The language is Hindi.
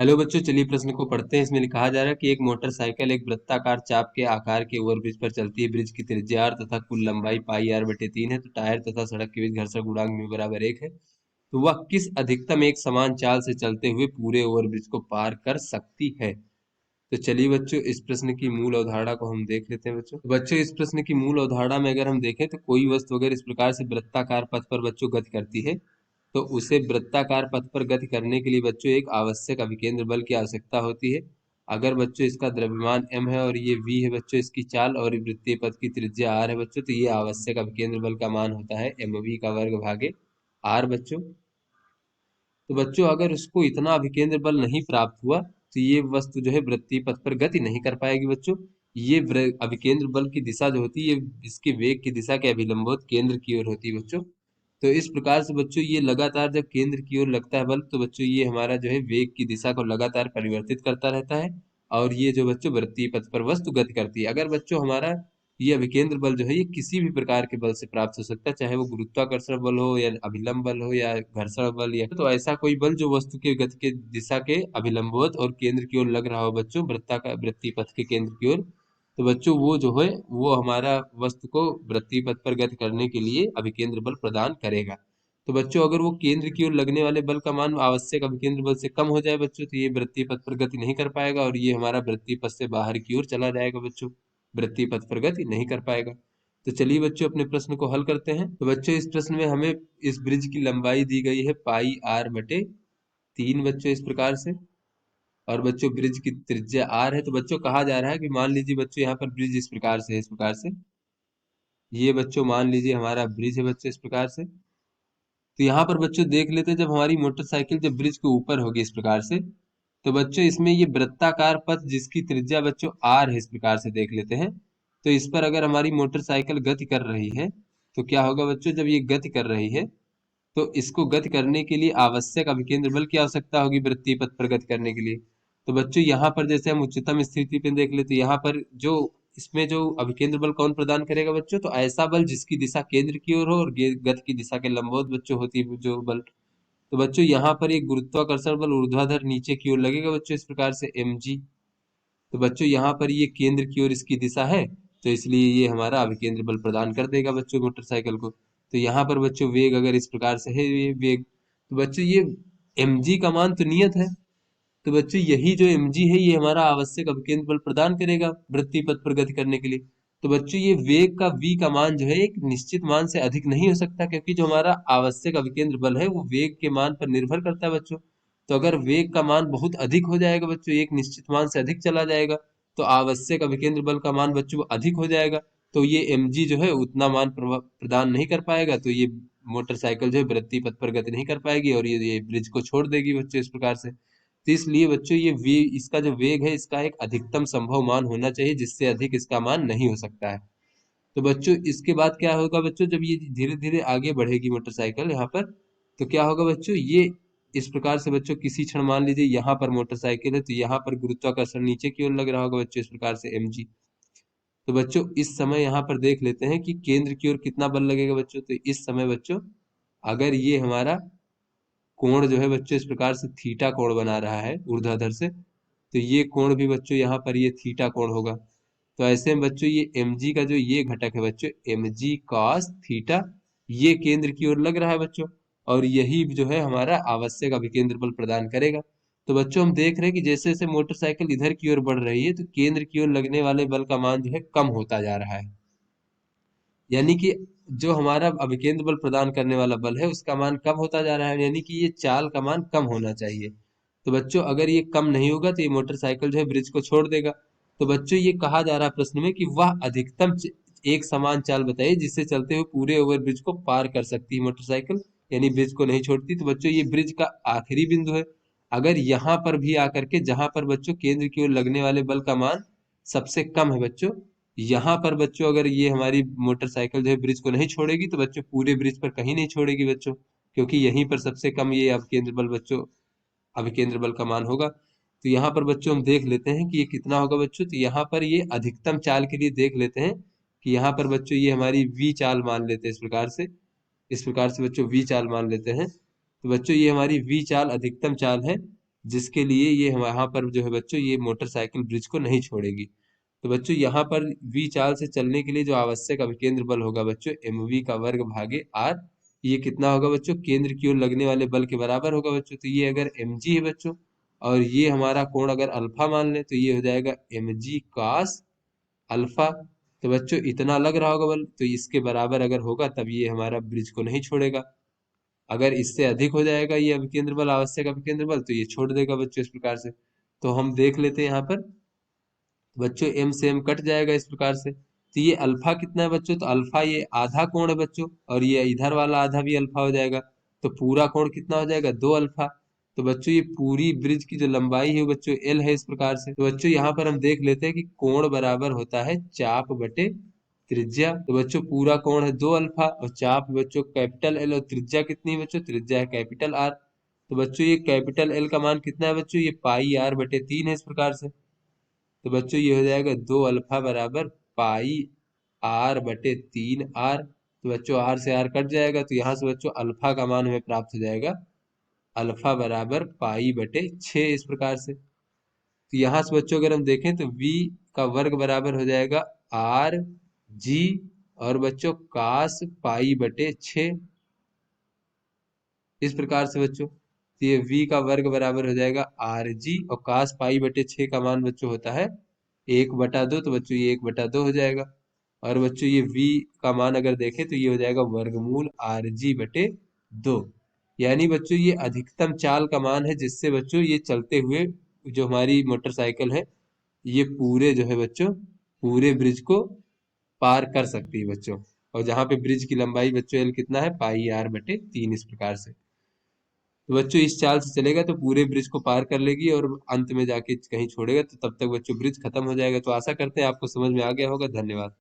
हेलो बच्चों, चलिए प्रश्न को पढ़ते हैं। इसमें कहा जा रहा है कि एक मोटरसाइकिल एक वृत्ताकार चाप के आकार के ओवरब्रिज पर चलती है। ब्रिज की त्रिज्या r तथा कुल लंबाई पाई r/3 है। तो टायर तथा सड़क के बीच घर्षण गुणांक म्यू बराबर 1 है। तो वह किस अधिकतम एक समान चाल से चलते हुए पूरे ओवरब्रिज को पार कर सकती है। तो चलिए बच्चों, इस प्रश्न की मूल अवधारणा को हम देख लेते हैं। बच्चों इस प्रश्न की मूल अवधारणा में अगर हम देखें तो कोई वस्तु अगर इस प्रकार से वृत्ताकार पथ पर बच्चों गति करती है तो उसे वृत्ताकार पथ पर गति करने के लिए बच्चों एक आवश्यक अभिकेंद्र बल की आवश्यकता होती है। अगर बच्चों इसका द्रव्यमान m है और ये v है बच्चों इसकी चाल और वृत्तीय पथ की त्रिज्या r है बच्चों, तो ये आवश्यक अभिकेंद्र बल का मान होता है mv का वर्ग भागे r बच्चों। तो बच्चों अगर उसको इतना अभिकेंद्र बल नहीं प्राप्त हुआ तो ये वस्तु जो है वृत्तीय पथ पर गति नहीं कर पाएगी बच्चों। ये अभिकेंद्र बल की दिशा जो होती है ये इसके वेग की दिशा के अभिलंबवत केंद्र की ओर होती है बच्चों। तो इस प्रकार से बच्चों ये लगातार जब केंद्र की ओर लगता है बल तो बच्चों ये हमारा जो है वेग की दिशा को लगातार परिवर्तित करता रहता है। और ये जो बच्चों वृत्तीय पथ पर वस्तु गति करती है। अगर बच्चों हमारा ये अभिकेंद्र बल जो है ये किसी भी प्रकार के बल से प्राप्त हो सकता है, चाहे वो गुरुत्वाकर्षण बल हो या अभिलंब बल हो या घर्षण बल, या तो ऐसा कोई बल जो वस्तु के गति के दिशा के अभिलंबवत और केंद्र की ओर लग रहा हो बच्चों, वृत्तीय पथ के केंद्र की ओर। तो बच्चों वो जो है वो हमारा वस्तु को वृत्तीय पथ पर गति करने के लिए अभिकेंद्र बल प्रदान करेगा। तो बच्चों अगर वो केंद्र की ओर लगने वाले बल का मान आवश्यक अभिकेंद्र बल से कम हो जाए बच्चों तो ये वृत्तीय पथ पर गति नहीं कर पाएगा और ये हमारा वृत्तीय पथ से बाहर की ओर चला जाएगा बच्चों, वृत्तीय पथ पर गति नहीं कर पाएगा। तो चलिए बच्चों अपने प्रश्न को हल करते हैं। तो बच्चों इस प्रश्न में हमें इस ब्रिज की लंबाई दी गई है पाई r/3 बच्चों इस प्रकार से। और बच्चों ब्रिज की त्रिज्या r है। तो बच्चों कहा जा रहा है कि मान लीजिए बच्चों यहाँ पर ब्रिज इस प्रकार से है, इस प्रकार से ये बच्चों मान लीजिए हमारा ब्रिज है बच्चों इस प्रकार से। तो यहाँ पर बच्चों देख लेते हैं जब हमारी मोटरसाइकिल जब ब्रिज के ऊपर होगी इस प्रकार से तो बच्चों इसमें ये वृत्ताकार पथ जिसकी त्रिज्या बच्चों r है इस प्रकार से देख लेते हैं। तो इस पर अगर हमारी मोटरसाइकिल गति कर रही है तो क्या होगा बच्चों, जब ये गति कर रही है तो इसको गति करने के लिए आवश्यक अभिकेंद्र बल की आवश्यकता होगी वृत्तीय पथ पर गति करने के लिए। तो बच्चों यहाँ पर जैसे हम उच्चतम स्थिति पे देख लेते यहाँ पर जो इसमें जो अभिकेंद्र बल कौन प्रदान करेगा बच्चों, तो ऐसा बल जिसकी दिशा केंद्र की ओर हो और गति की दिशा के लंबवत बच्चों होती है जो बल। तो बच्चों यहाँ पर एक गुरुत्वाकर्षण बल ऊर्ध्वाधर नीचे की ओर लगेगा बच्चों इस प्रकार से mg। तो बच्चों यहाँ पर ये केंद्र की ओर इसकी दिशा है तो इसलिए ये हमारा अभिकेंद्र बल प्रदान कर देगा बच्चों मोटरसाइकिल को। तो यहाँ पर बच्चों वेग अगर इस प्रकार से है ये वेग, तो बच्चों ये mg का मान तो नियत है। तो बच्चों यही जो mg है ये हमारा आवश्यक अभिकेंद्र बल प्रदान करेगा वृत्तीय पथ पर गति करने के लिए। तो बच्चों ये वेग का v का मान जो है एक निश्चित मान से अधिक नहीं हो सकता क्योंकि जो हमारा आवश्यक अभिकेंद्र बल है वो वेग के मान पर निर्भर करता है बच्चों। तो अगर वेग का मान बहुत अधिक हो जाएगा बच्चों, एक निश्चित मान से अधिक चला जाएगा तो आवश्यक अभिकेंद्र बल का मान बच्चों अधिक हो जाएगा। तो ये mg जो है उतना मान प्रदान नहीं कर पाएगा तो ये मोटरसाइकिल जो है वृत्तीय पथ पर गति नहीं कर पाएगी और ये ब्रिज को छोड़ देगी बच्चों इस प्रकार से। तो इसलिए बच्चों ये वे इसका जो वेग है इसका एक अधिकतम संभव मान होना चाहिए जिससे अधिक इसका मान नहीं हो सकता है। तो बच्चों इसके बाद क्या होगा बच्चों, जब ये धीरे धीरे आगे बढ़ेगी मोटरसाइकिल यहाँ पर तो क्या होगा बच्चों, ये इस प्रकार से बच्चों किसी क्षण मान लीजिए यहाँ पर मोटरसाइकिल है तो यहाँ पर गुरुत्वाकर्षण नीचे की ओर लग रहा होगा बच्चों इस प्रकार से mg। तो बच्चों इस समय यहाँ पर देख लेते हैं कि केंद्र की ओर कितना बल लगेगा बच्चों। तो इस समय बच्चों अगर ये हमारा कोण जो है बच्चों इस प्रकार से थीटा कोण बना रहा है ऊर्ध्वाधर से तो ये कोण भी बच्चों यहाँ पर ये थीटा कोण होगा। तो ऐसे में बच्चों ये mg का जो ये घटक है बच्चों mg cos थीटा ये केंद्र की ओर लग रहा है बच्चों और यही जो है हमारा आवश्यक अभिकेंद्र बल प्रदान करेगा। तो बच्चों हम देख रहे हैं कि जैसे जैसे मोटरसाइकिल इधर की ओर बढ़ रही है तो केंद्र की ओर लगने वाले बल का मान जो है कम होता जा रहा है। यानी कि जो हमारा अभिकेंद्र बल प्रदान करने वाला बल है उसका मान कम होता जा रहा है, यानी कि ये चाल का मान कम होना चाहिए। तो बच्चों अगर ये कम नहीं होगा तो ये मोटरसाइकिल जो है ब्रिज को छोड़ देगा। तो बच्चों ये कहा जा रहा है प्रश्न में कि वह अधिकतम एक समान चाल बताइए जिससे चलते हुए पूरे ओवर ब्रिज को पार कर सकती है मोटरसाइकिल, यानी ब्रिज को नहीं छोड़ती। तो बच्चों ये ब्रिज का आखिरी बिंदु है। अगर यहाँ पर भी आकर के जहां पर बच्चों केंद्र की ओर लगने वाले बल का मान सबसे कम है बच्चों, यहाँ पर बच्चों अगर ये हमारी मोटरसाइकिल जो है ब्रिज को नहीं छोड़ेगी तो बच्चों पूरे ब्रिज पर कहीं नहीं छोड़ेगी बच्चों, क्योंकि यहीं पर सबसे कम ये अभिकेंद्र बल बच्चों अभिकेंद्र बल का मान होगा। तो यहाँ पर बच्चों हम देख लेते हैं कि ये कितना होगा बच्चों। तो यहाँ पर ये अधिकतम चाल के लिए देख लेते हैं कि यहाँ पर बच्चों ये हमारी v चाल मान लेते हैं इस प्रकार से बच्चों v चाल मान लेते हैं। तो बच्चों ये हमारी v चाल अधिकतम चाल है जिसके लिए ये यहाँ पर जो है बच्चों ये मोटरसाइकिल ब्रिज को नहीं छोड़ेगी। तो बच्चों यहाँ पर v चाल से चलने के लिए जो आवश्यक अभिकेंद्र बल होगा बच्चों mv का वर्ग भागे r, ये कितना होगा बच्चों, केंद्र की ओर लगने वाले बल के बराबर होगा बच्चों। तो ये अगर mg है बच्चों और ये हमारा कोण अगर अल्फा मान ले तो ये हो जाएगा mg cos अल्फा। तो बच्चों इतना लग रहा होगा बल, तो इसके बराबर अगर होगा तब ये हमारा ब्रिज को नहीं छोड़ेगा। अगर इससे अधिक हो जाएगा ये अभिकेंद्र बल, आवश्यक अभिकेंद्र बल, तो ये छोड़ देगा बच्चों इस प्रकार से। तो हम देख लेते हैं यहाँ पर बच्चों m से m कट जाएगा इस प्रकार से। तो ये अल्फा कितना है बच्चों, तो अल्फा ये आधा कोण है बच्चों, और ये इधर वाला आधा भी अल्फा हो जाएगा। तो पूरा कोण कितना हो जाएगा, 2 अल्फा। तो बच्चों ये पूरी ब्रिज की जो लंबाई है वो बच्चों एल है इस प्रकार से। तो बच्चों यहाँ पर हम देख लेते हैं कि कोण बराबर होता है चाप बटे त्रिज्या। तो बच्चों पूरा कोण है 2 अल्फा और चाप बच्चों कैपिटल एल, और त्रिज्या कितनी है बच्चों, त्रिज्या है कैपिटल आर। तो बच्चों ये कैपिटल एल का मान कितना है बच्चों, ये पाई आर बटे 3 है इस प्रकार से। तो बच्चों ये हो जाएगा 2 अल्फा बराबर पाई आर बटे 3 आर। तो बच्चों आर से आर कट जाएगा, तो यहाँ से बच्चों अल्फा का मान हमें प्राप्त हो जाएगा अल्फा बराबर पाई बटे 6 इस प्रकार से। तो यहाँ से बच्चों अगर हम देखें तो v का वर्ग बराबर हो जाएगा आर जी, और बच्चों कास पाई बटे 6 इस प्रकार से बच्चों। तो ये v का वर्ग बराबर हो जाएगा आर जी, और कास पाई बटे 6 का मान बच्चों होता है 1/2। तो बच्चों ये 1/2 हो जाएगा। और बच्चों ये v का मान अगर देखें तो ये हो जाएगा वर्गमूल आर जी बटे 2। यानी बच्चों ये अधिकतम चाल का मान है जिससे बच्चों ये चलते हुए जो हमारी मोटरसाइकिल है ये पूरे जो है बच्चों पूरे ब्रिज को पार कर सकती है बच्चों। और जहाँ पे ब्रिज की लंबाई बच्चों एल कितना है, पाई आर बटे 3 इस प्रकार से। तो बच्चों इस चाल से चलेगा तो पूरे ब्रिज को पार कर लेगी और अंत में जाके कहीं छोड़ेगा तो तब तक बच्चों ब्रिज खत्म हो जाएगा। तो आशा करते हैं आपको समझ में आ गया होगा। धन्यवाद।